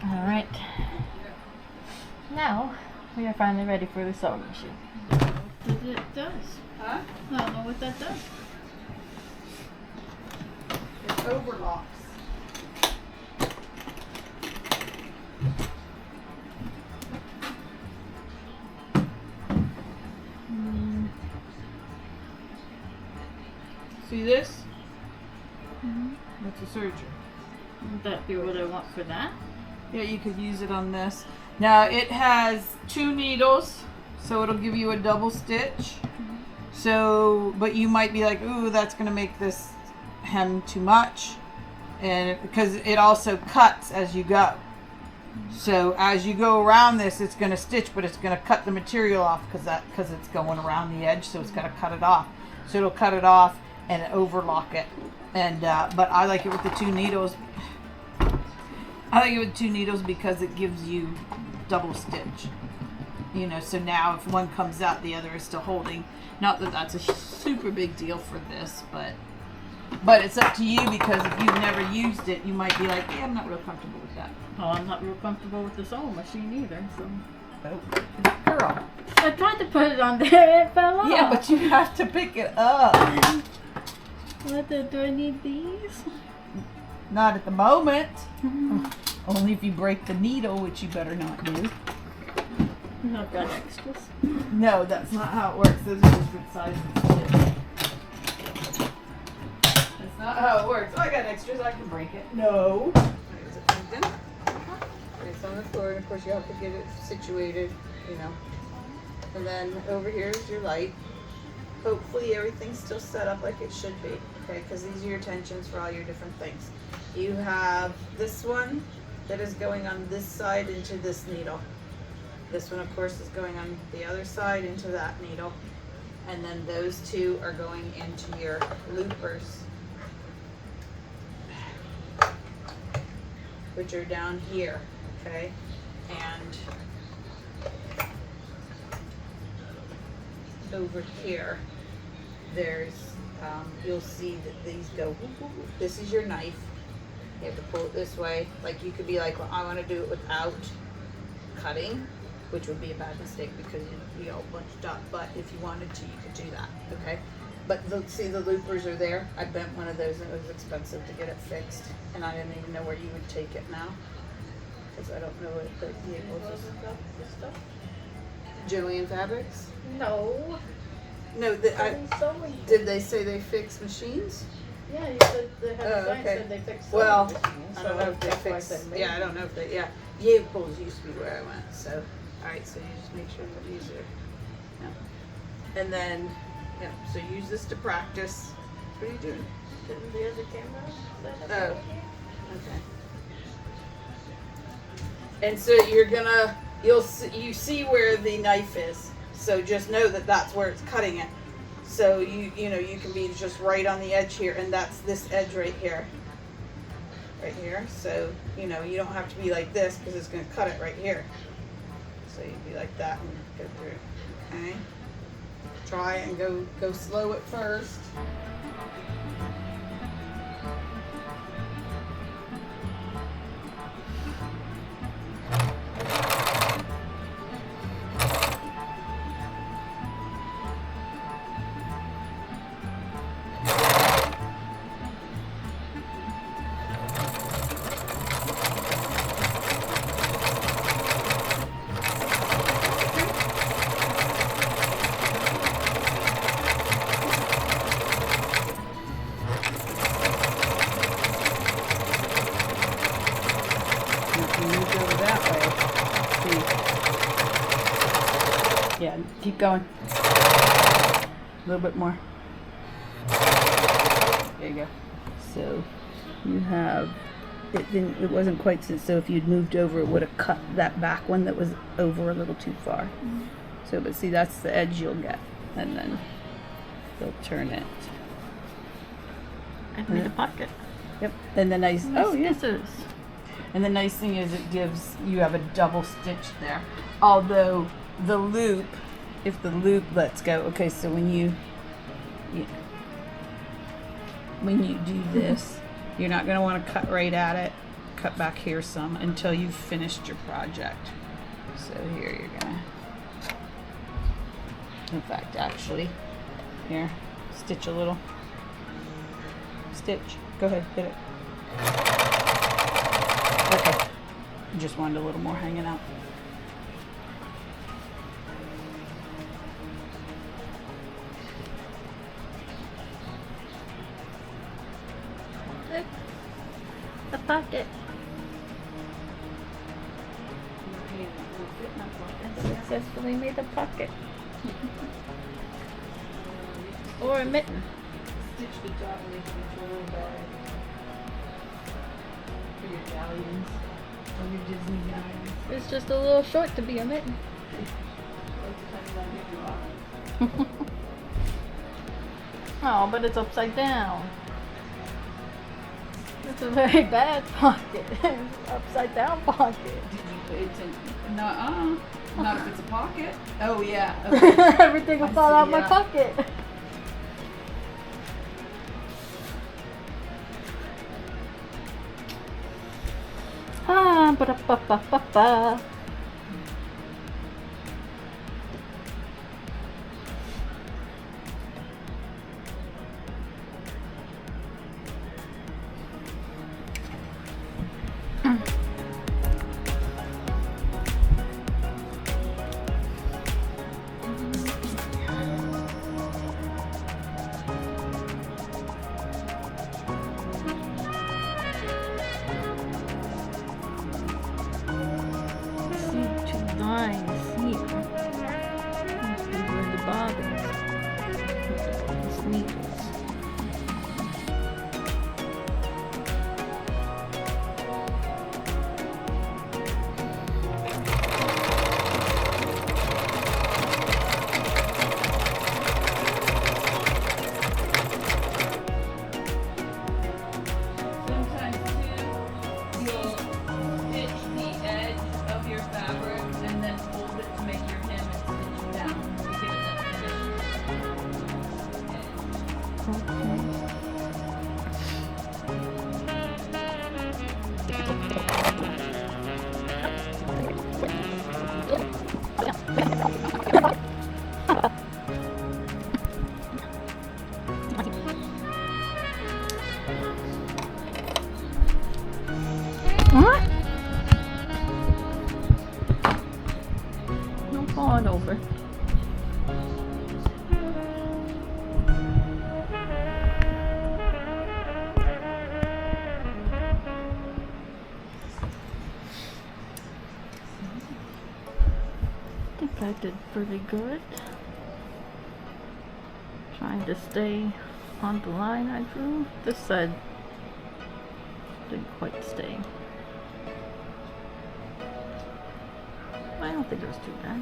All right. Now we are finally ready for the sewing machine. What it does? Huh? I don't know what that does. It overlocks. See this? That's a serger. Would that be what I want for that? Yeah, you could use it on this. Now it has 2 needles, so it'll give you a double stitch. So, but you might be like, ooh, that's gonna make this hem too much, and because it also cuts as you go. So as you go around this, it's gonna stitch, but it's gonna cut the material off because it's going around the edge, so it's gotta cut it off. So it'll cut it off and overlock it. And but I like it with the 2 needles. I like it with 2 needles because it gives you double stitch. You know, so now if one comes out, the other is still holding. Not that that's a super big deal for this, but it's up to you, because if you've never used it, you might be like, yeah, I'm not real comfortable with that. Oh, I'm not real comfortable with the sewing machine either. So. Oh, girl. I tried to put it on there, it fell off. Yeah, but you have to pick it up. Do I need these? Not at the moment. Only if you break the needle, which you better not do. Not got extras. No, that's not how it works. Those are different sizes. That's not how it works. Oh, I got extras. I can break it. No. There's a pumpkin. It's on the floor, and of course you have to get it situated, you know. And then over here is your light. Hopefully everything's still set up like it should be, okay? Because these are your tensions for all your different things. You have this one that is going on this side into this needle. This one, of course, is going on the other side into that needle. And then those 2 are going into your loopers, which are down here, okay? And over here, there's, you'll see that these go, whoop, whoop, whoop. This is your knife. You have to pull it this way. Like, you could be like, well, I want to do it without cutting, which would be a bad mistake because you'd be all bunched up. But if you wanted to, you could do that, okay? But see, the loopers are there. I bent one of those and it was expensive to get it fixed. And I didn't even know where you would take it now, because I don't know what the vehicles and stuff. Joanne Fabrics? No. No, did they say they fix machines? Yeah, you said they had a sign okay. said they fixed Well, sewing machines, I don't know if they that's why I fix. said maybe. Yeah, I don't know if they. Yeah, Yavles used to be where I went. So, all right. So you just make sure that these are. Yeah. And then, yeah. So use this to practice. What are you doing? Didn't the other camera set Oh. up? Okay. And so you're gonna, you see where the knife is. So just know that that's where it's cutting it. So you know, you can be just right on the edge here, and that's this edge right here. Right here. So, you know, you don't have to be like this because it's gonna cut it right here. So you'd be like that and go through. Okay. Try and go slow at first. Yeah, keep going. A little bit more. There you go. So you have it wasn't quite so if you'd moved over it would have cut that back one that was over a little too far. So but see that's the edge you'll get, and then you'll turn it. I've made a pocket. Yep. And the nice Scissors. And the nice thing is it gives you have a double stitch there. Although the loop, if the loop lets go, okay, so when you do this, you're not going to want to cut right at it cut back here some until you've finished your project. So here you're gonna, in fact, actually, here, stitch a little. Stitch. Go ahead, hit it. Okay. Just wanted a little more hanging out. Look, the pocket. I successfully made a pocket. Or a mitten. Stitch the top of the little bag for your galleons, or your Disney galleons. It's just a little short to be a mitten. Oh, but it's upside down. It's a very bad pocket. Upside down pocket. Did you put it in? Nuh-uh. Not if it's a pocket. Oh yeah. Okay. Everything will I fall see, out my yeah. pocket. Ah, ba-da-ba-ba-ba-ba. Lines here. Must be where the bobbins. Needles. Sometimes too, you'll stitch the edge of your fabric and then fold it to make your hem and stitch it down to give it that position. What? Don't fall it over. I think I did pretty good. Trying to stay on the line I drew. This side didn't quite stay. I don't think it was too bad.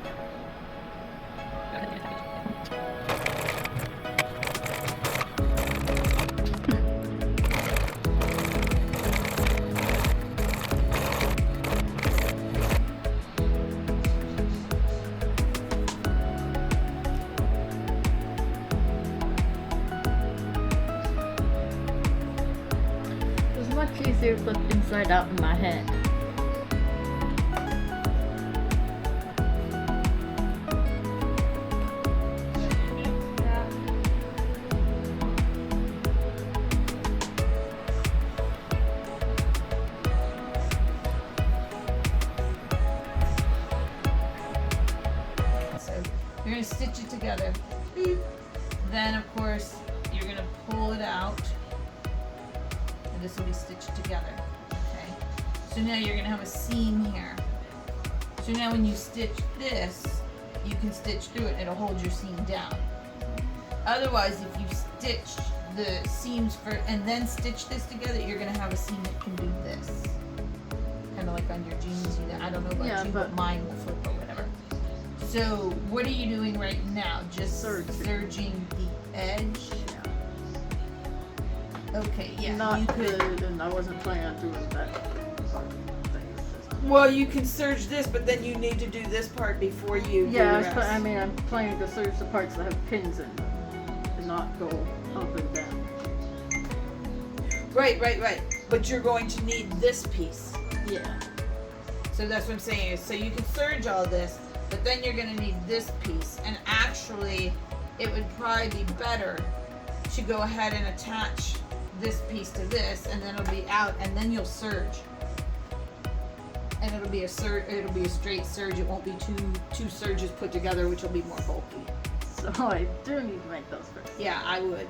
It was much easier to flip inside out in my head. So you're going to stitch it together. Then of course you're going to pull it out and this will be stitched together. Okay. So now you're going to have a seam here. So now when you stitch this, you can stitch through it. It'll hold your seam down. Otherwise, if you stitch the seams for and then stitch this together, you're going to have a seam that can do this. Kind of like on your jeans. I don't know about Yeah, you, but mine will flip or whatever. So what are you doing right now? Just serging the edge? Okay, yeah. Not you could. good, and I wasn't planning on doing that. Well, you can serge this, but then you need to do this part before you do Yeah, the rest. I'm planning to serge the parts that have pins in them, and not go up and down. Right. But you're going to need this piece. Yeah. So that's what I'm saying is, so you can serge all this, but then you're gonna need this piece. And actually, it would probably be better to go ahead and attach this piece to this, and then it'll be out, and then you'll serge. And it'll be a straight serge. It won't be two serges put together, which will be more bulky. So I do need to make those first. Yeah, I would.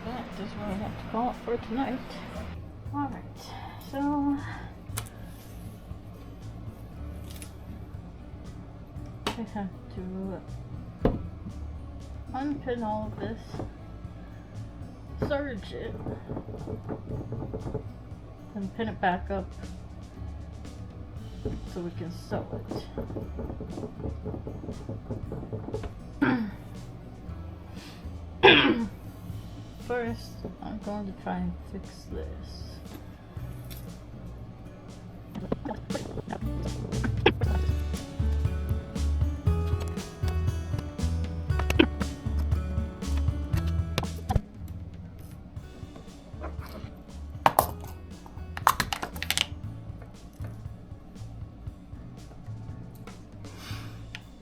That is what I have to call it for tonight. Alright, so I have to unpin all of this, serge it, and pin it back up so we can sew it. First, I'm going to try and fix this.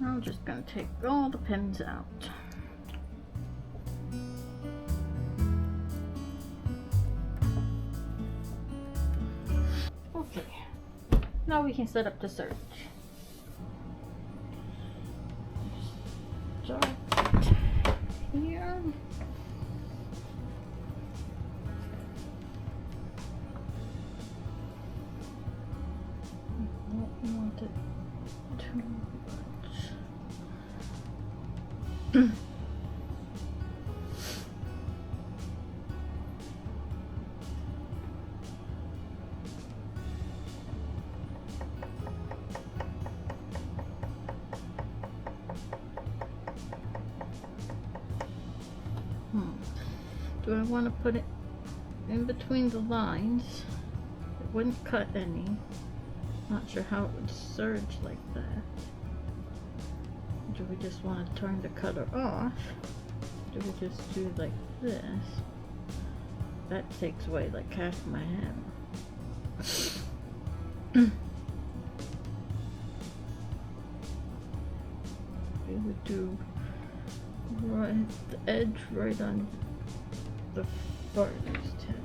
I'm just going to take all the pins out. Okay, now we can set up the serge. Start here. I don't want it too much. Do I want to put it in between the lines? It wouldn't cut any. Not sure how it would serge like that. Do we just want to turn the cutter off? Do we just do like this? That takes away like half my hammer. We would do right the edge right on the farthest tab.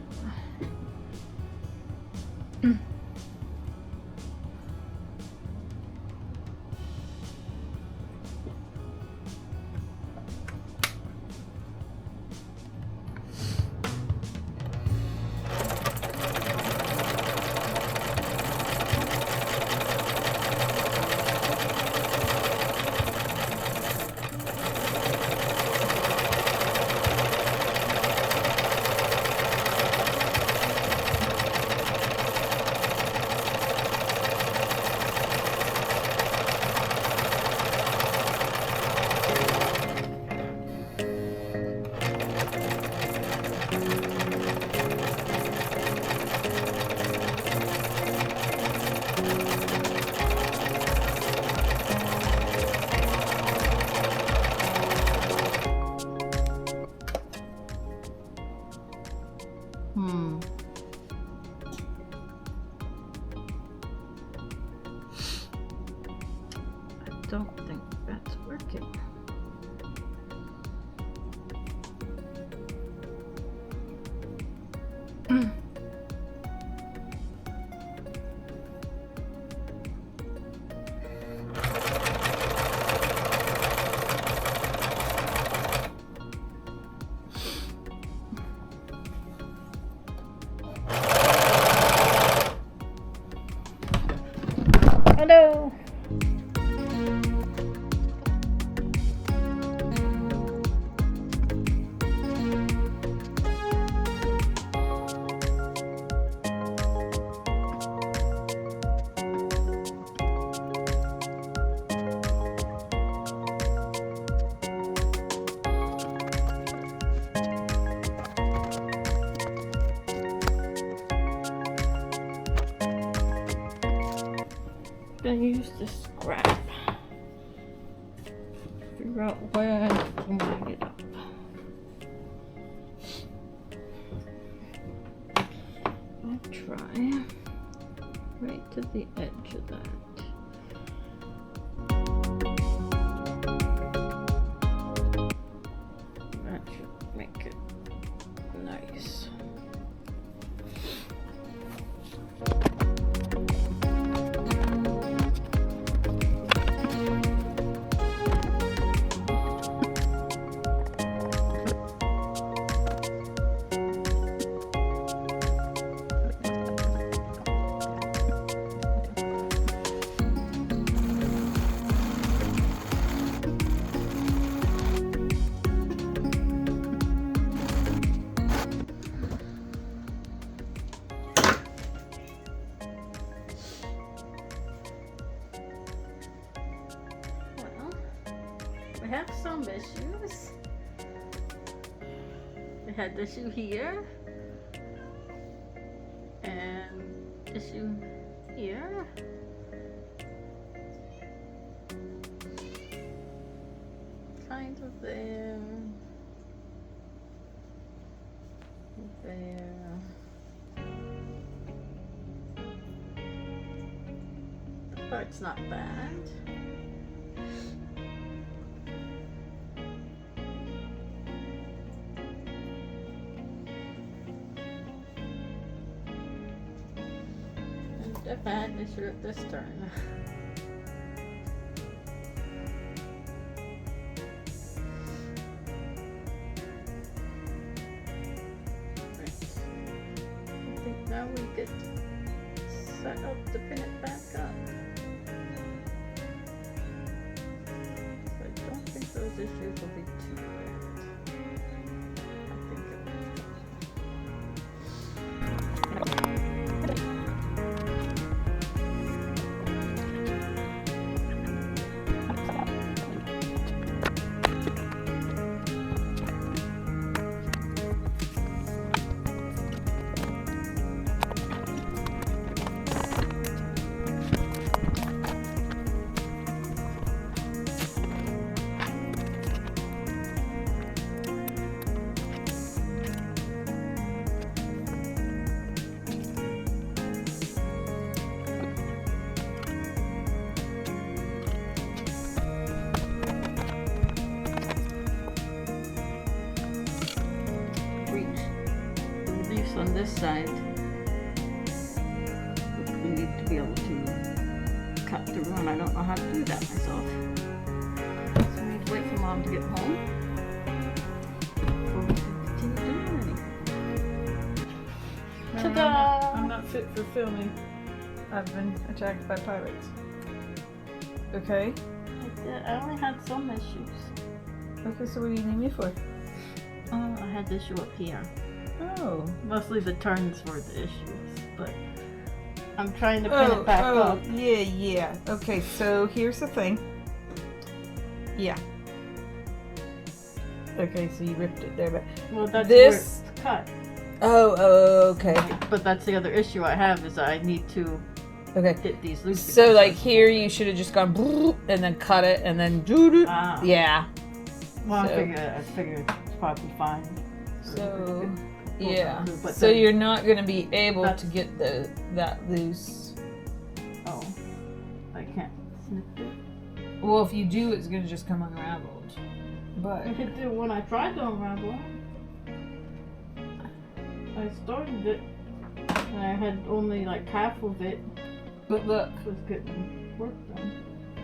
don't think that's working. Hello. Gonna use this scrap. Figure out where I can bring it up. I'll try right to the edge of that. That should make it nice. We have some issues. We had the issue here and issue here. Kind of there. There. The part's not bad. I've had an issue at this turn. Right. I think now we get set up to pin it back up. So I don't think those issues will be too bad. I think it will. On this side, we need to be able to cut through, and I don't know how to do that myself. So we need to wait for Mom to get home before we can continue doing anything. Ta-da! I'm not fit for filming. I've been attacked by pirates. Okay? I only had some issues. Okay, so what do you need me for? Oh, I had the issue up here. Oh. Mostly the turns were the issues, but I'm trying to pin it back up. Yeah. Okay, so here's the thing. Yeah. Okay, so you ripped it there, but Well, that's this where it's cut. Oh, okay. But that's the other issue I have is I need to Okay. get these loose. So like here you should have just gone and then cut it and then Ah. yeah. Well, So- I figured it's probably fine. So Pull yeah. through, but So then- you're not gonna be able That's- to get that loose. Oh, I can't snip it. Well, if you do, it's gonna just come unraveled. But It did when I tried to unravel it. I started it and I had only like half of it look, was getting work done.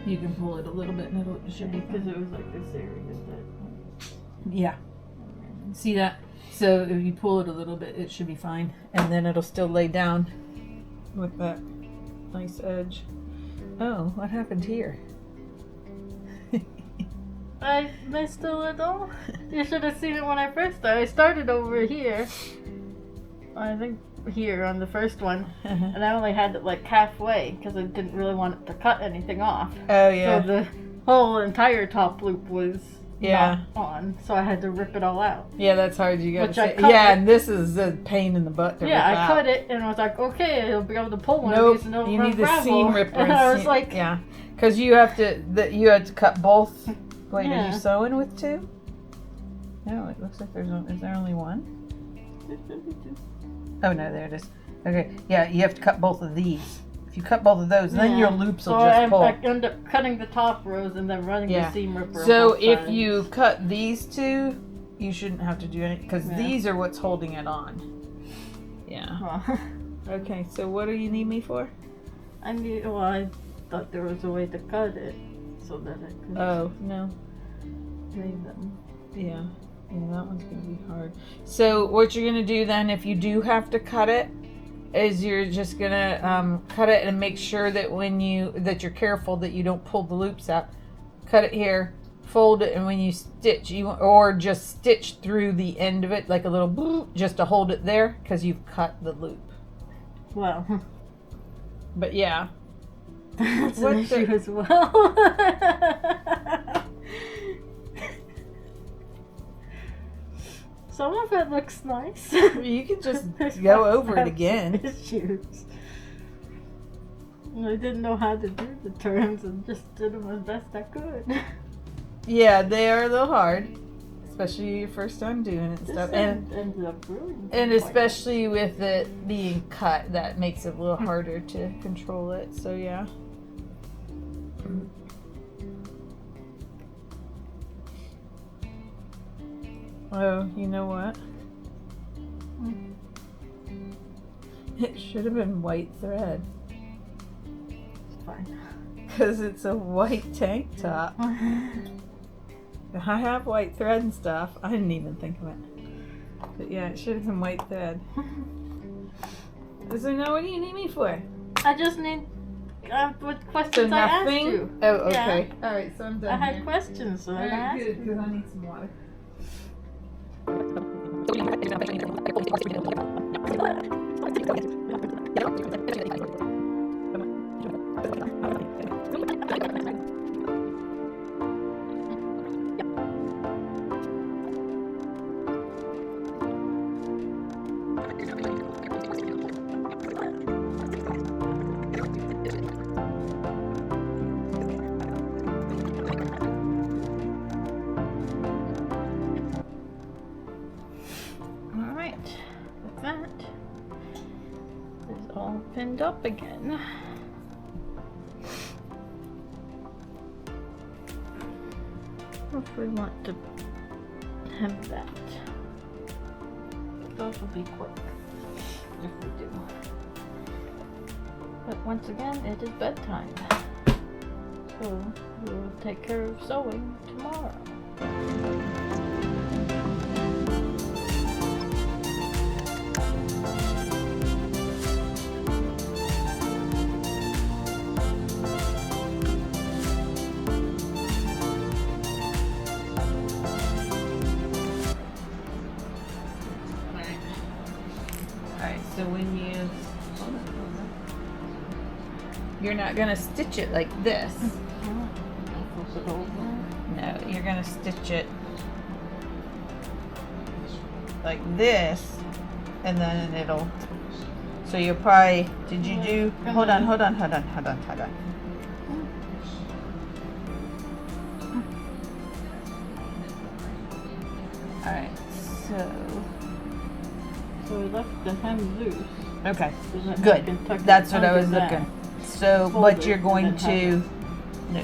you can pull it a little bit, and it should be Because fine. it was like this area that. Yeah. See that? So if you pull it a little bit, it should be fine, and then it'll still lay down with that nice edge. Oh, what happened here? I missed a little. You should have seen it when I first started. I started over here. I think here on the first one. And I only had it like halfway because I didn't really want it to cut anything off. Oh yeah. So the whole entire top loop was Yeah. not on. So I had to rip it all out. Yeah, that's hard. You gotta Which I say. cut Yeah, it. and this is a pain in the butt to Yeah, rip I out. cut it and I was like, okay, I'll be able to pull one Nope, of these and it'll you need the unravel. seam ripper. And I was like, yeah, because you have to. You had to cut both. Wait, are Yeah. you sewing with two? No, it looks like there's. Is there only one? Oh no, there it is. Okay, yeah, you have to cut both of these. If you cut both of those, then your loops will so just pull. I end up cutting the top rows and then running Yeah. the seam ripper. on So both if sides. you cut these two, you shouldn't have to do anything because Yeah. these are what's holding it on. Yeah. Well, Okay, so what do you need me for? I thought there was a way to cut it so that I could Oh, no. leave them. Yeah. Yeah, that one's gonna be hard. So what you're gonna do then, if you do have to cut it, is you're just gonna cut it and make sure that you're careful that you don't pull the loops out. Cut it here, fold it, and when you stitch, or just stitch through the end of it like a little boop, just to hold it there, because you've cut the loop. Well, But yeah, that's What an issue the- as well. Some of it looks nice. you can just go over it again. Issues. I didn't know how to do the turns and just did them as best I could. Yeah, they are a little hard, especially your first time doing it and This stuff. ended up really And quite especially with it being cut, that makes it a little harder to control it. So yeah. Oh, you know what? It should have been white thread fine. because it's a white tank top. I have white thread and stuff. I didn't even think of it. But yeah, it should have been white thread. So now what do you need me for? I just need what So questions I asked nothing? you. Oh, okay. Yeah. Alright, so I'm done I had here. questions, so I Alright, asked good, you. because I need some water. Alright, with that, it's all pinned up again. If we want to have that, those will be quick if we do. But once again, it is bedtime, so we'll take care of sewing tomorrow. Alright, so when you're not gonna stitch it like this. Flip it over. No, you're gonna stitch it like this, and then it'll. So you'll probably. Did you do? Hold on. All right. So we left the hem loose. Okay. So that Good. we can tuck it That's what I under was that. looking. So, Fold but it you're and going then have to No,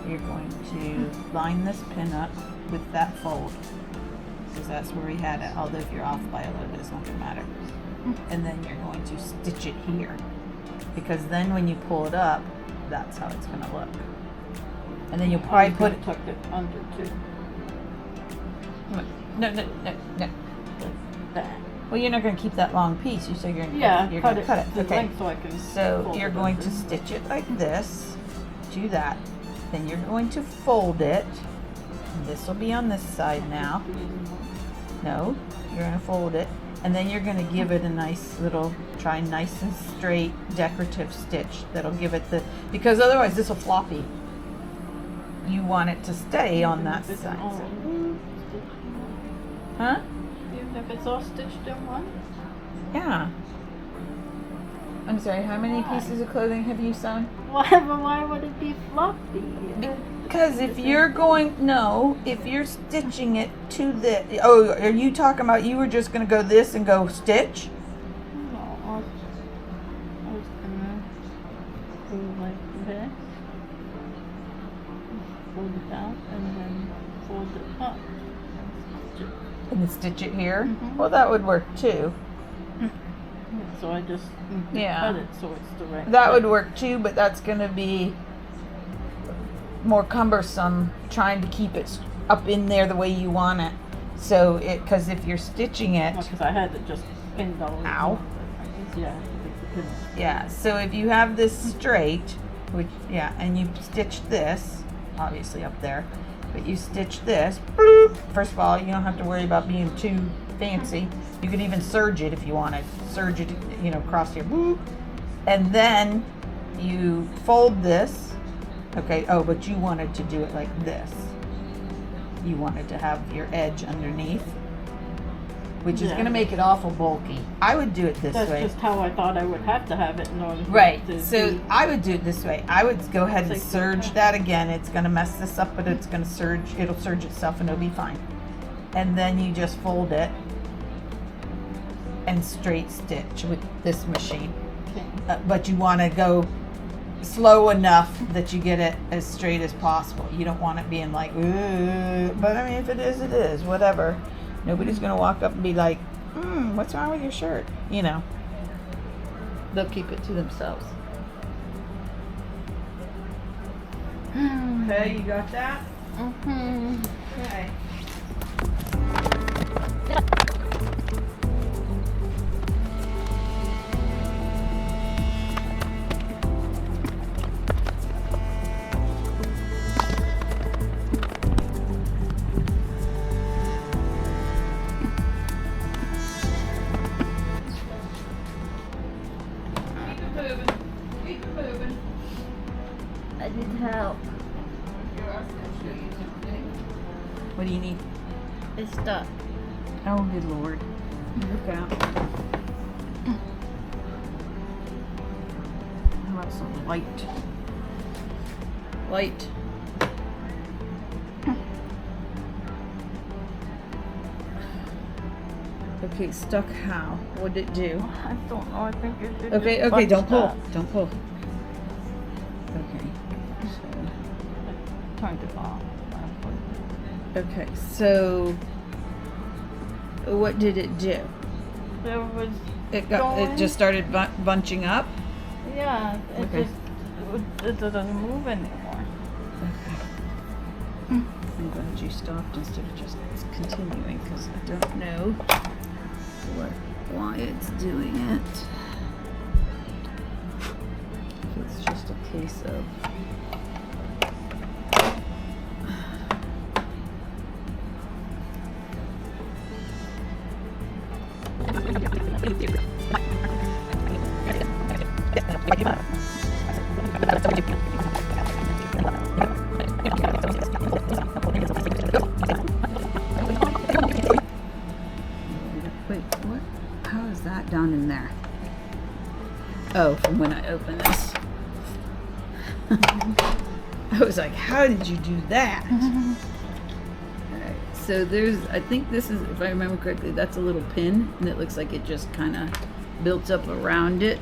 you're going to line this pin up with that fold, because that's where we had it, although if you're off by a little bit, it's not going to matter. And then you're going to stitch it here, because then when you pull it up, that's how it's going to look. And then you'll probably put it... tuck it under too. No. Like that. Well, you're not going to keep that long piece. You say you're going to cut it. the Okay. length so I can So fold you're it going under. to stitch it like this, do that. Then you're going to fold it. This will be on this side now. No, you're going to fold it. And then you're going to give it a nice little, try nice and straight decorative stitch. That'll give it the, because otherwise this will floppy. You want it to stay on that If it's side. all stitched in Huh? one. Even if it's all stitched in one? Yeah. I'm sorry, how many pieces of clothing have you sewn? Why would it be floppy? Because if you're going, no, if you're stitching it to the, oh, are you talking about you were just going to go this and go stitch? No, I was gonna go like this, fold it out, and then fold it up. And stitch it here? Mhm. Well, that would work too. So I just need to Yeah. cut it so it's the right That would width. work too, but that's going to be more cumbersome trying to keep it up in there the way you want it. So because if you're stitching it, Because I had it just pinned all Ow. Yeah, to make the pin. yeah, so if you have this straight, which, yeah, and you stitch this, obviously up there, but you stitch this, bloop. First of all, you don't have to worry about being too fancy. You could even serge it if you wanted. Serge it, you know, across here, bloop. And then you fold this. Okay, oh, but you wanted to do it like this. You wanted to have your edge underneath, which is Yeah. going to make it awful bulky. I would do it this That's way. just how I thought I would have to have it in order for Right, it to so be. I would do it this way. I would go ahead and Like serge that. that again. It's going to mess this up, but it's going to serge, it'll serge itself and it'll be fine. And then you just fold it and straight stitch with this machine. Okay. But you want to go slow enough that you get it as straight as possible. You don't want it being like, ooh. But I mean, if it is, whatever. Nobody's going to walk up and be like, what's wrong with your shirt? You know. They'll keep it to themselves. Okay, you got that? Mm-hmm. Okay. Keep it moving. I need help. What do you need? It's stuck. Oh, good Lord. Look out. How about some light? Light. Okay, stuck how? What did it do? I don't know. I think it Okay, just okay, don't bunched pull. up. Don't pull. Okay. Turned it off. Okay, so what did it do? There was, It Going. just started bunching up. yeah, it Okay. it doesn't move anymore. Okay. I'm glad you stopped instead of just continuing because I don't know why it's doing it. If it's just a case of wait, what? How is that down in there? Oh, from when I opened this. I was like, how did you do that? Alright, so there's, I think this is, if I remember correctly, that's a little pin, and it looks like it just kind of built up around it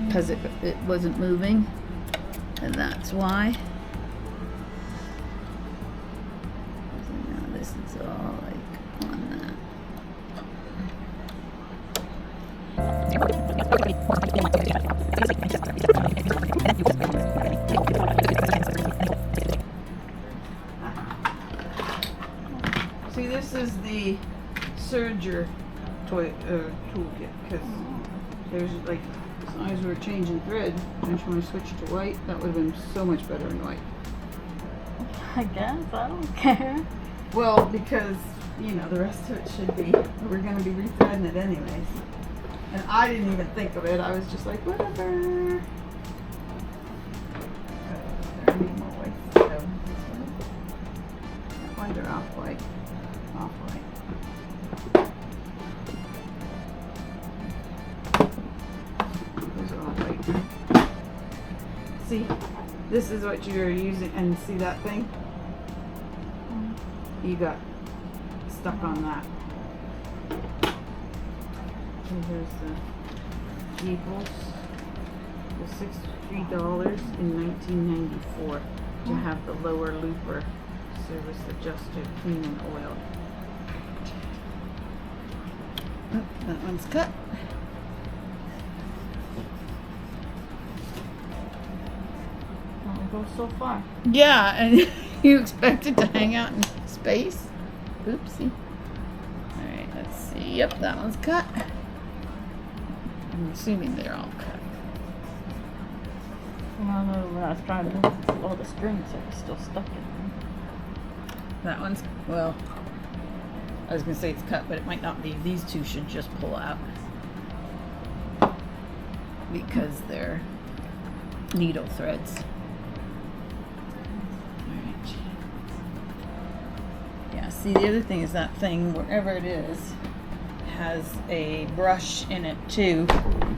because it wasn't moving. And that's why. So now this is all like on that. See, this is the Serger toolkit, because there's like, as long as we were changing thread, and when we switched to white, that would have been so much better in white. I guess, I don't care. Well, because, you know, the rest of it should be, we're going to be rethreading it anyways. And I didn't even think of it, I was just like, whatever. There, I need more white. So, that ones are off white. Off white. Those are off white. See, this is what you're using, and see that thing? You got stuck on that. And here's the Eagles. The $63 in 1994 to have the lower looper service adjusted, clean and oiled. Oh, that one's cut. Only goes so far. Yeah, and you expect it to hang out in space? Oopsie. Alright, let's see. Yep, that one's cut. I'm assuming they're all cut. Well, no, when I was trying to move all the strings, I was still stuck in them. That one's, well, I was going to say it's cut, but it might not be. These two should just pull out. Because they're needle threads. Alright. Yeah, see, the other thing is that thing, wherever it is, has a brush in it too.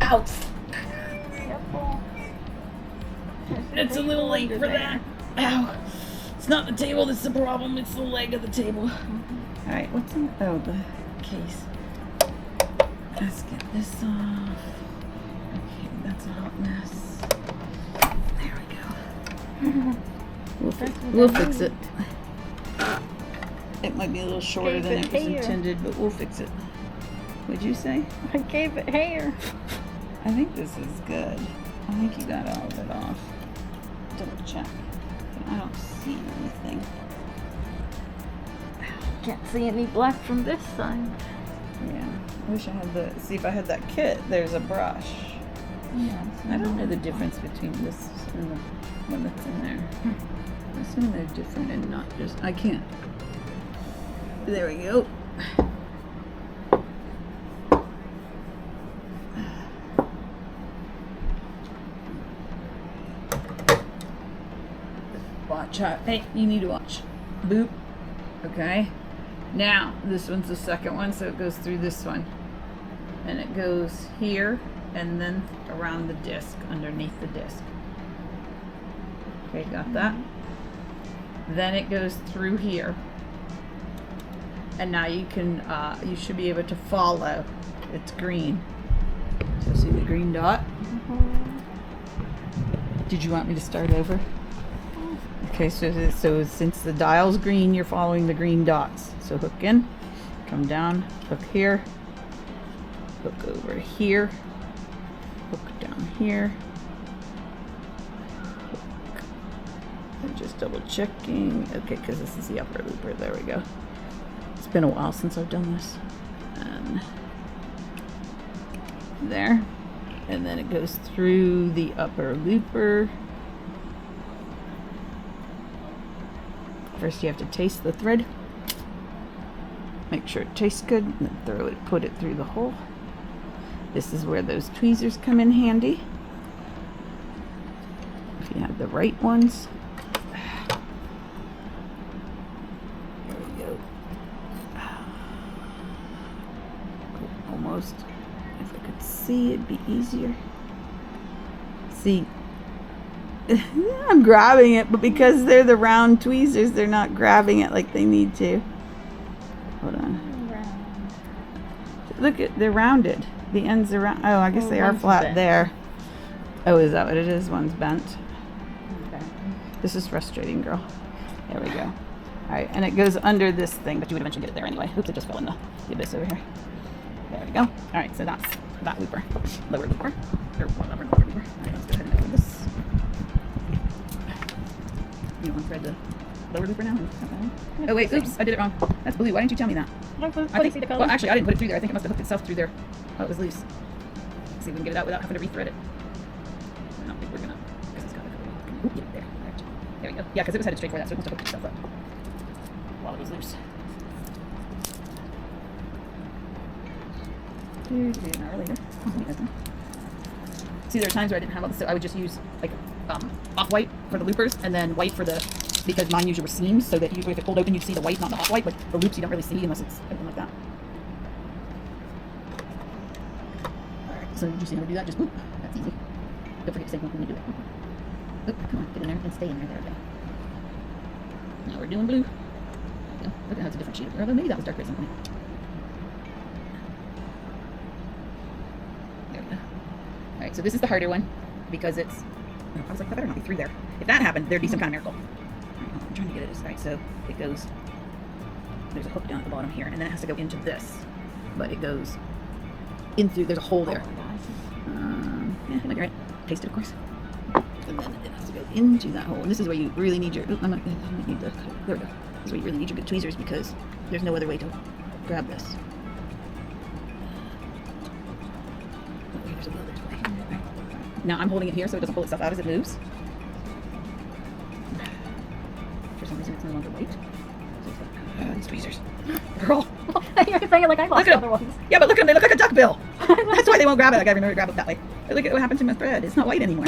Ow! Careful. It's a little late for that. Ow! It's not the table that's the problem, it's the leg of the table. Alright, what's in, oh, the case. Let's get this off. Okay, that's a hot mess. There we go. We'll fix it. It might be a little shorter than it was intended, but we'll fix it. What'd you say? I gave it hair. I think this is good. I think you got all of it off. Double check. I don't see anything. Can't see any black from this side. Yeah. I wish I had the, see if I had that kit. There's a brush. Yeah. I don't know the difference between this and the one that's in there. I assume they're different and not just, I can't. There we go. Watch out. Hey, you need to watch. Boop. Okay. Now, this one's the second one, so it goes through this one. And it goes here, and then around the disc, underneath the disc. Okay, got that? Then it goes through here. And now you can, you should be able to follow. It's green. So see the green dot? Did you want me to start over? Okay, so since the dial's green, you're following the green dots. So hook in, come down, hook here, hook over here, hook down here. Hook. I'm just double checking. Okay, because this is the upper looper. There we go. It's been a while since I've done this. And there. And then it goes through the upper looper. First you have to taste the thread. Make sure it tastes good, and then throw it, put it through the hole. This is where those tweezers come in handy. If you have the right ones. There we go. Almost. If I could see, it'd be easier. See, I'm grabbing it, but because they're the round tweezers, they're not grabbing it like they need to. Hold on. Look at, they're rounded. The ends are round. Oh, I guess they are flat there. Oh, is that what it is? One's bent. This is frustrating, girl. There we go. All right, and it goes under this thing, but you would eventually get it there anyway. Oops, it just fell in the abyss over here. There we go. All right, so that's that looper. Lower looper. Or lower looper. All right, let's go ahead and open this. You want to thread the lower looper now? Oh wait, oops, I did it wrong. That's blue. Why didn't you tell me that? I think, well, actually, I didn't put it through there. I think it must have hooked itself through there. Oh, it was loose. Let's see if we can get it out without having to rethread it. I don't think we're gonna, because it's got a couple. There. All right. There we go. Yeah, because it was headed straight for that, so it must have hooked itself up while it was loose. An hour later. See, there are times where I didn't have all this, so I would just use like off-white for the loopers and then white for the, because mine usually were seams, so that usually if it pulled open you'd see the white, not the off-white, but the loops you don't really see unless it's open like that. Alright, so did you see how to do that? Just boop. That's easy. Don't forget to say boop when you do it. Oop, come on, get in there and stay in there. There we go. Now we're doing blue. There we go. Look at how it's a different shade. Although maybe that was darker at some point. Alright, so this is the harder one because it's, I was like, that better not be through there. If that happened, there'd be some kind of miracle. Alright, I'm trying to get it. Alright, so it goes, there's a hook down at the bottom here, and then it has to go into this. But it goes in through, there's a hole there. Yeah, I might be right. Taste it, of course. And then it has to go into that hole. And this is where you really need your, I might need the, there we go. This is where you really need your good tweezers because there's no other way to grab this. Now I'm holding it here so it doesn't pull itself out as it moves. For some reason it's no longer white. These tweezers. Girl. You're saying it like I lost other ones. Yeah, but look at them, they look like a duck bill. That's why they won't grab it. I gotta remember to grab it that way. But look at what happened to my thread. It's not white anymore.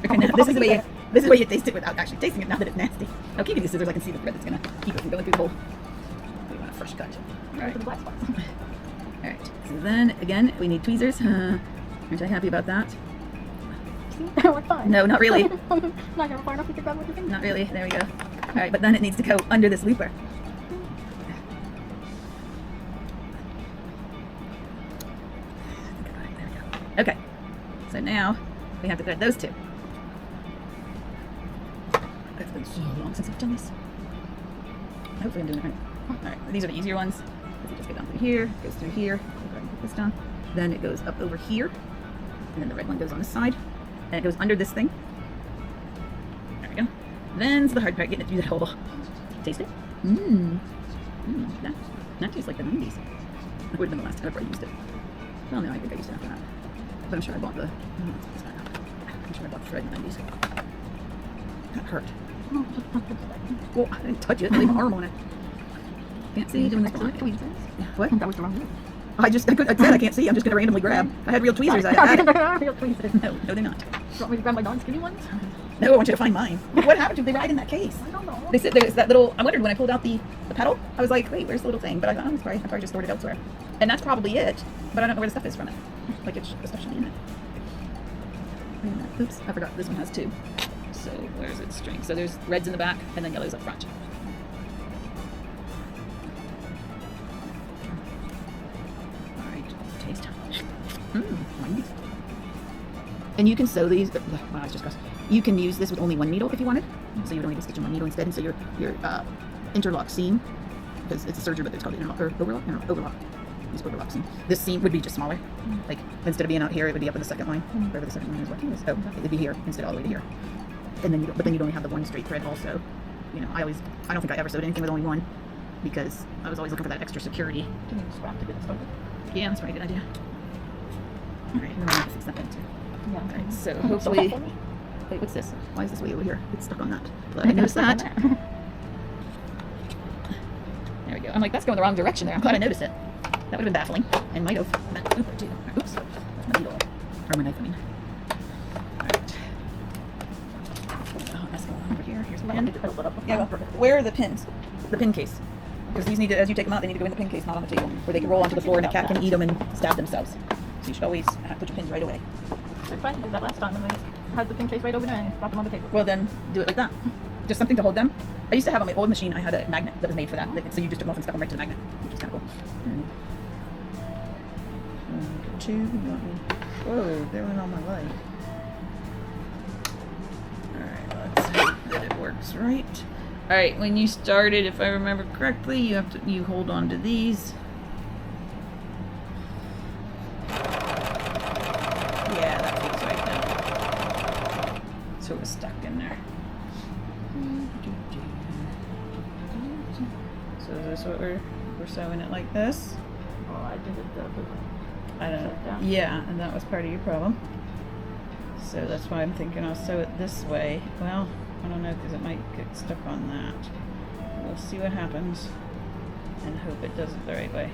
Okay, now this is the way you taste it without actually tasting it now that it's nasty. Now keeping these scissors I can see the thread that's gonna keep it from going through the hole. We want a fresh cut. Alright. Alright. So then again we need tweezers. Aren't I happy about that? We're fine. No, not really. Not going far enough you can grab with your finger. Not really. There we go. Alright, but then it needs to go under this looper. There we go. Okay. So now we have to thread those two. It's been so long since I've done this. Hopefully I'm doing it right. Alright, these are the easier ones. If you just go down through here, goes through here, go ahead and put this down. Then it goes up over here. And then the red one goes on this side. And it goes under this thing. There we go. Then's the hard part, getting it through that hole. Taste it? That tastes like the 90s. That would have been the last time I ever used it. Well, no, I think I used it after that. But I'm sure I bought the... I'm sure I bought the thread in the 90s. That hurt. Well, I didn't touch it. I leave my arm on it. Can't see doing this blind. What? That was the wrong one. I said I can't see. I'm just going to randomly grab. I had real tweezers. I had it. Real tweezers. No, they're not. You want me to grab my non-skinny ones? No, I want you to find mine. What happened to them? They ride in that case. I don't know. They said there's that little, I wondered when I pulled out the pedal, I was like, wait, where's the little thing? But I thought, oh, I probably just stored it elsewhere. And that's probably it, but I don't know where the stuff is from it. Like, the stuff should be in it. Oops, I forgot this one has two. So, where's its string? So there's reds in the back, and then yellows up front. Alright, taste. Nice. And you can sew these, but, wow, it's just gross. You can use this with only one needle if you wanted. So you would only be stitching one needle instead. And so your interlock seam, because it's a serger, but it's called interlock, or overlock. No, overlock. Use overlock seam. This seam would be just smaller. Like instead of being out here, it would be up in the second line, wherever the second line is. What is? Oh, it would be here instead all the way to here. And then but then you'd only have the one straight thread. Also, you know, I don't think I ever sewed anything with only one, because I was always looking for that extra security. Can you scrap to get it started? Yeah, that's probably a good idea. All right, I'm gonna fix that thing too. Yeah. All right, so hopefully. Wait, what's this? Why is this way over here? It's stuck on that. But I noticed that. There we go. I'm like, that's going the wrong direction there. I'm glad I noticed it. That would have been baffling. And might have meant Oops. That's my needle. Or my knife, I mean. Alright. Oh, that's going over here. Here's the pin. Yeah, where are the pins? The pin case. Because these need to, as you take them out, they need to go in the pin case, not on the table. Where they can roll onto the floor and a cat can eat them and stab themselves. So you should always put your pins right away. I tried to do that last time and I had the pin case right over there and dropped them on the table. Well, then do it like that. Just something to hold them. I used to have on my old machine, I had a magnet that was made for that. So you just took them off and stuck them right to the magnet, which is kind of cool. Two, whoa, there went all my light. Alright, let's hope that it works. looks right. All right, when you started, if I remember correctly, you hold on to these. Yeah, that feels right now. So it was stuck in there. So is this what we're sewing it like this? Oh, I did it the other way. I don't know. Down. Yeah, and that was part of your problem. So that's why I'm thinking I'll sew it this way. Well, I don't know because it might get stuck on that. We'll see what happens and hope it does it the right way.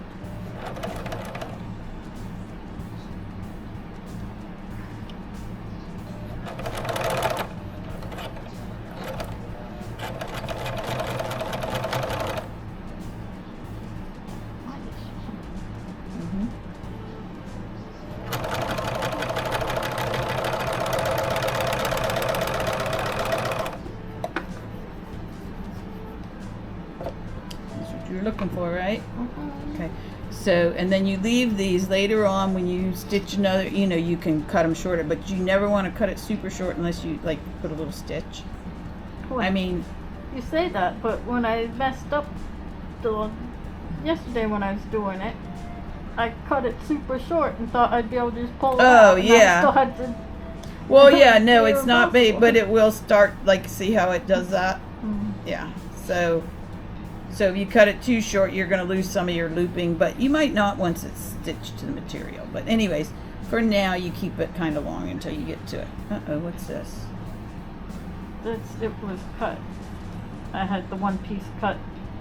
You're looking for, right? Okay. So, and then you leave these later on when you stitch another, you can cut them shorter, but you never want to cut it super short unless you like put a little stitch. Well, I mean, you say that, but when I messed up yesterday when I was doing it, I cut it super short and thought I'd be able to just pull it out. And yeah. I still had to. Well, yeah, no, They it's were not both big, full. but it will start, like, see how it does that? Mhm. Yeah. So if you cut it too short, you're going to lose some of your looping, but you might not once it's stitched to the material. But anyways, for now, you keep it kind of long until you get to it. Uh-oh, what's this? It was cut. I had the one piece cut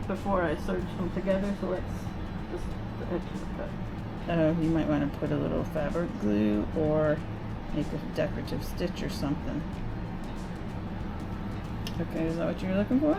before I serged them together, so it's just the edge of the cut. You might want to put a little fabric glue or make a decorative stitch or something. Okay, is that what you're looking for?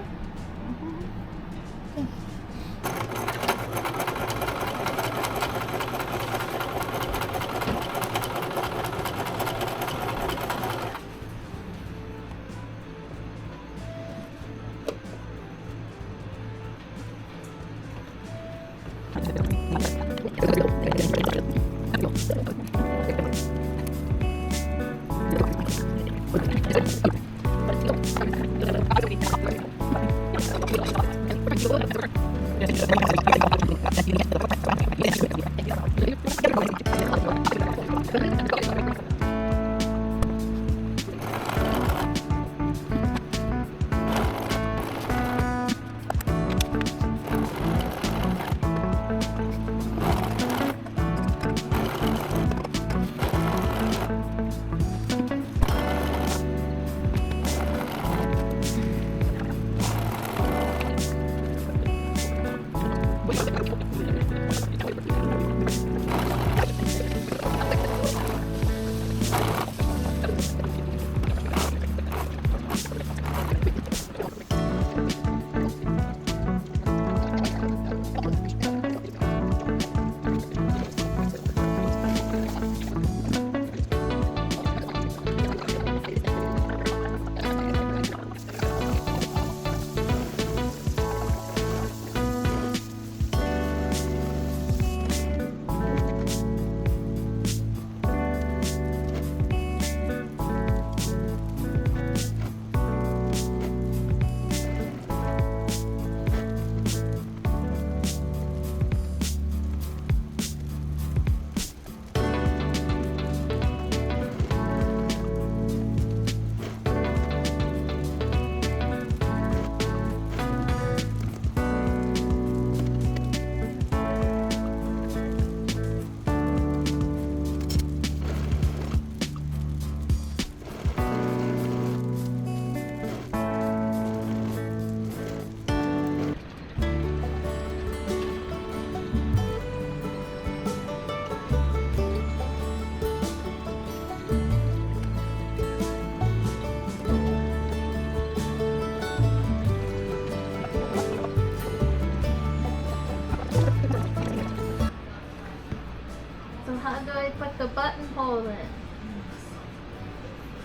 So how do I put the buttonhole in?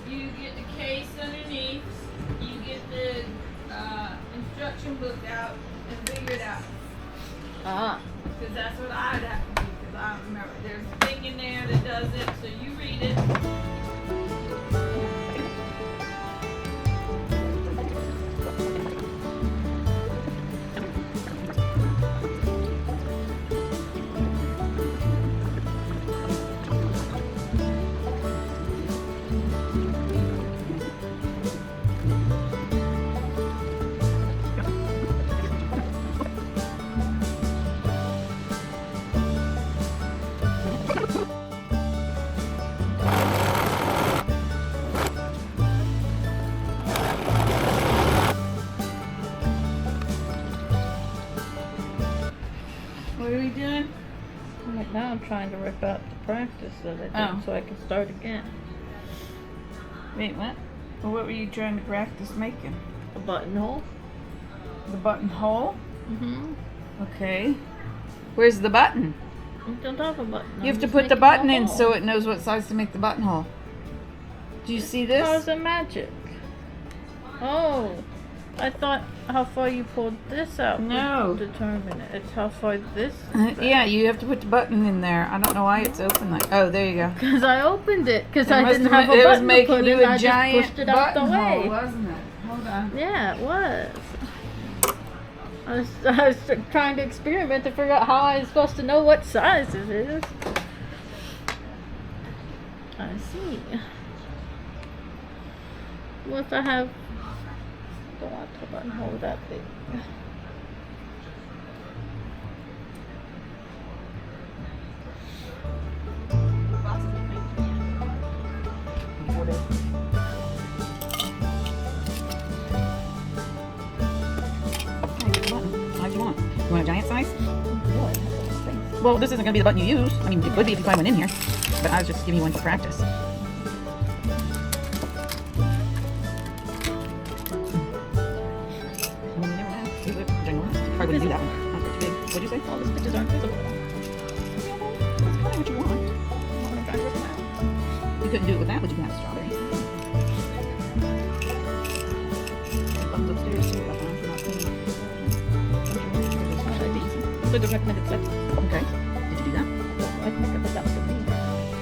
You get the case underneath, you get the instruction book out and figure it out. Because that's what I'd have to do, because I don't remember. There's a thing in there that does it, so you read it. doing? Right now I'm trying to rip out the practice that I did Oh. so I can start again. Wait, what? Well, what were you trying to practice making? A buttonhole. The buttonhole? Mm-hmm. Okay. Where's the button? You don't have a button. You have to put the button in so it knows what size to make the buttonhole. Do you see this? How's the magic? Oh, I thought how far you pulled this out No. would determine it. It's how far this. Yeah, you have to put the button in there. I don't know why it's open like. Oh, there you go. Because I opened it because It I must didn't have- have a it was button to making put you in. a I giant just pushed it out the buttonhole, way. wasn't it? Hold on. Yeah, it was. I was trying to experiment to figure out how I was supposed to know what size it is. I see. What if I have? Don't want to buttonhole that big. Size you want? You want a giant size? Well, this isn't going to be the button you use. I mean, it could be if you find one in here. But I was just giving you one for practice. Hardly do that one. Not too big. What'd you say? All the stitches aren't visible. That's kind of what you want. I'm trying to rip them out. You couldn't do it with that, but you can have a strawberry. Buttons upstairs too. For the recommended size. Okay. Did you do that? I think I put that for me.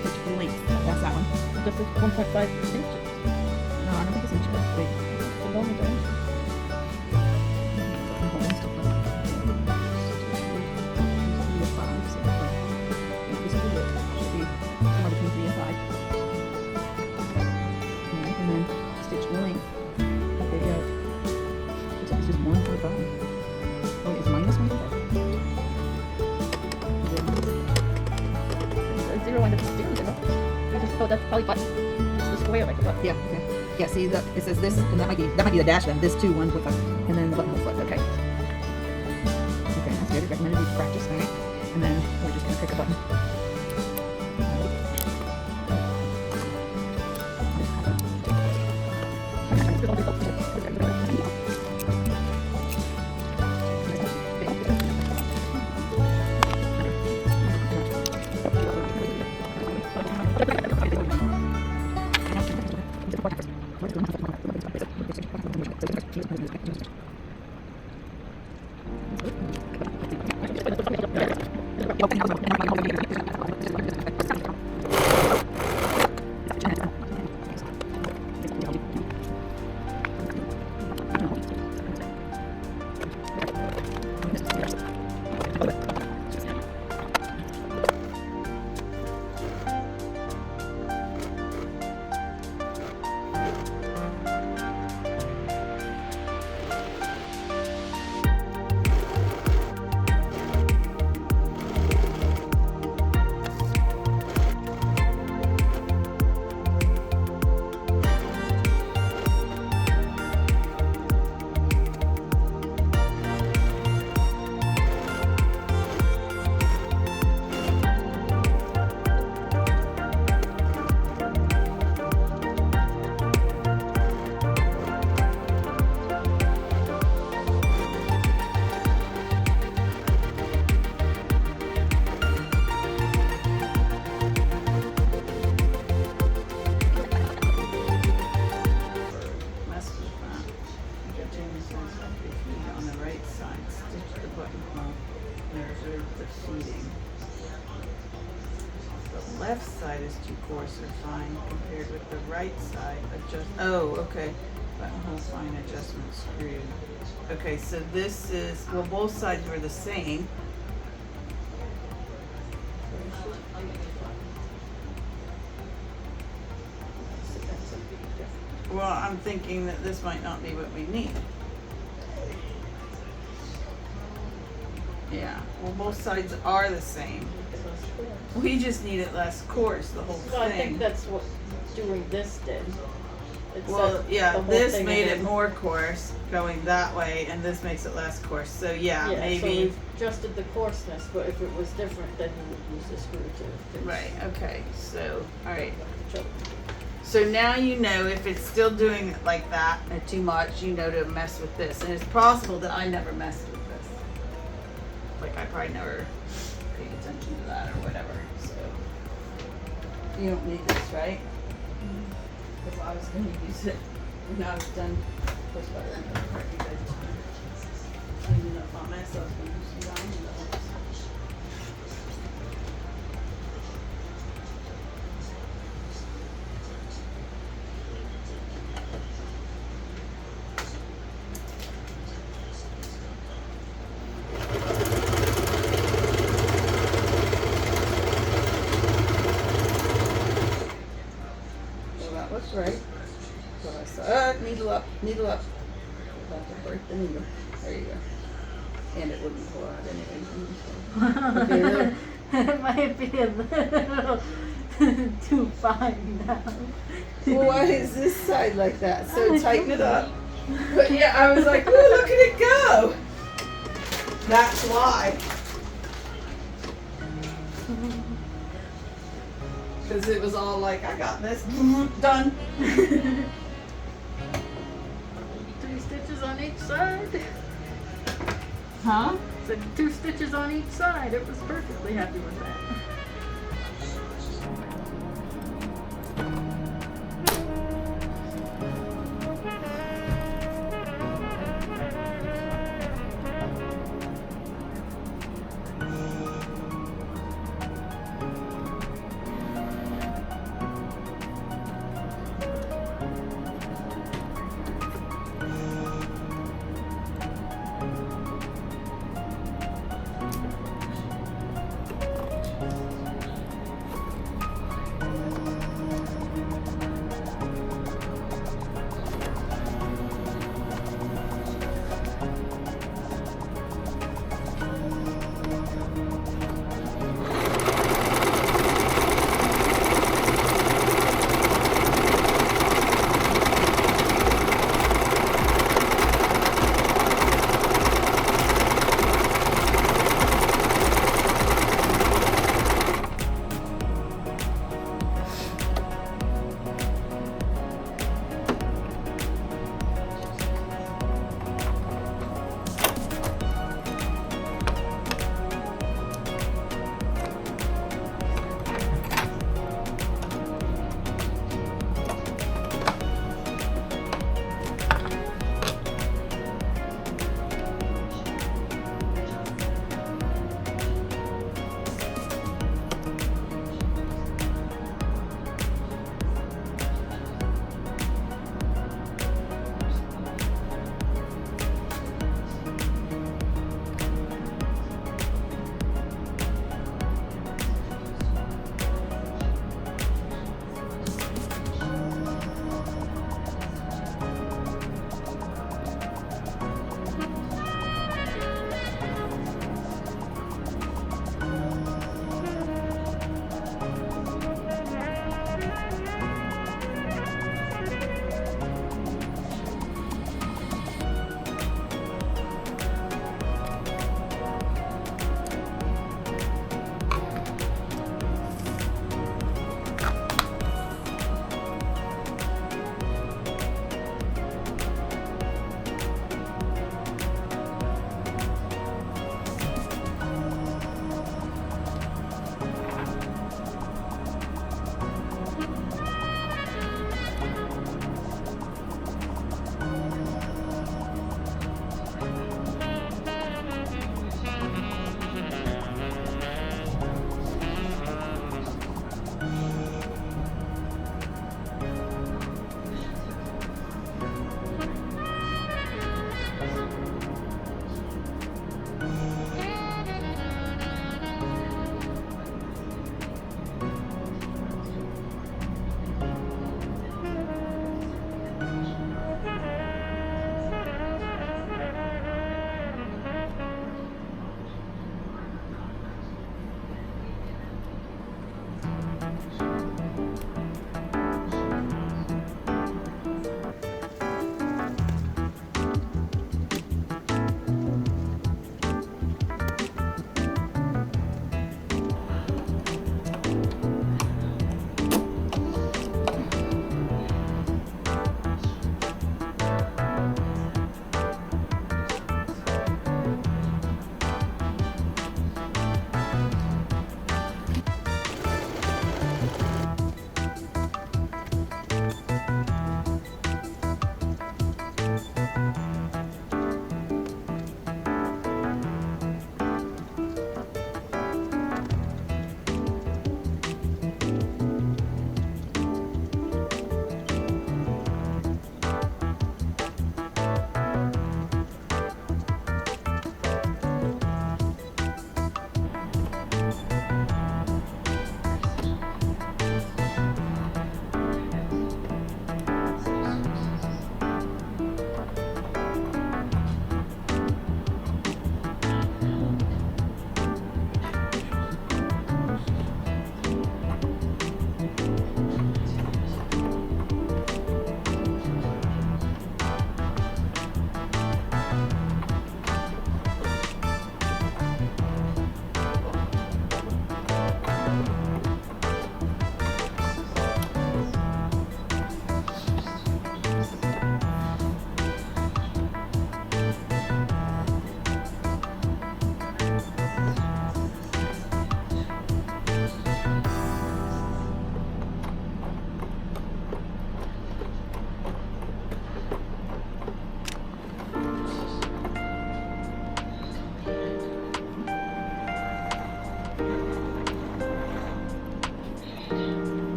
Stitch full length. That's that one. This is 1.5 inches. No, I don't think it's inches. Wait. The normal dimension. Zero and it's zero, zero. I just thought that's probably button. It's the square like a button. Yeah, okay. Yeah, see that it says this, and that might be the dash then. This too, one with a, and then the button will flip. Okay. Okay, that's good. Recommended you practice, all right? And then we're just gonna pick a button. Left side is too coarse or fine compared with the right side. Adjust. Oh, okay. Buttonhole fine adjustment screw. Okay, so this is, well, both sides were the same. Well, I'm thinking that this might not be what we need. Yeah, well, both sides are the same. We just need it less coarse, the whole So I thing. think that's what doing this did. It Well, set yeah, the whole this thing made it ahead. more coarse going that way, and this makes it less coarse. So yeah, So maybe. we've adjusted the coarseness, but if it was different, then you would use the screw to fix. Right. Okay. So all right. the choke. So now you know if it's still doing it like that or too much, you know to mess with this. And it's possible that I never messed with this. Like I probably never paid attention to that or whatever. So you don't need this, right? Because I was going to use it when I was done. Push button. Cleaning up my mess. I was going to use some diamond dogs. That's right. What I saw. Needle up, needle up. About to break the needle. There you go. And it wouldn't pull out anyway. It might be a little too fine now. Well, why is this side like that? So tighten it up. But yeah, I was like, ooh, look at it go. That's why. Because it was all like, I got this. Done. 3 stitches on each side. Huh? So 2 stitches on each side. It was perfectly happy with that.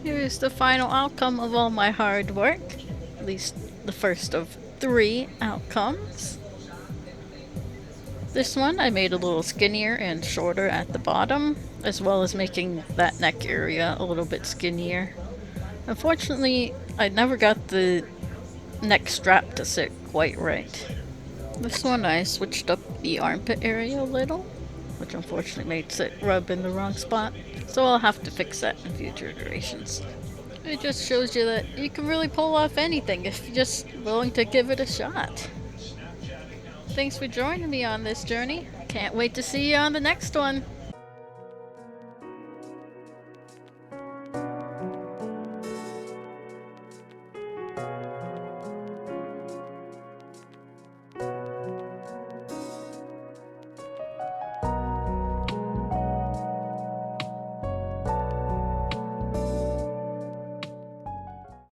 Here's the final outcome of all my hard work. At least the first of 3 outcomes. This one I made a little skinnier and shorter at the bottom, as well as making that neck area a little bit skinnier. Unfortunately, I never got the neck strap to sit quite right. This one I switched up the armpit area a little, which unfortunately makes it rub in the wrong spot, so I'll have to fix that in future iterations. It just shows you that you can really pull off anything if you're just willing to give it a shot. Thanks for joining me on this journey. Can't wait to see you on the next one.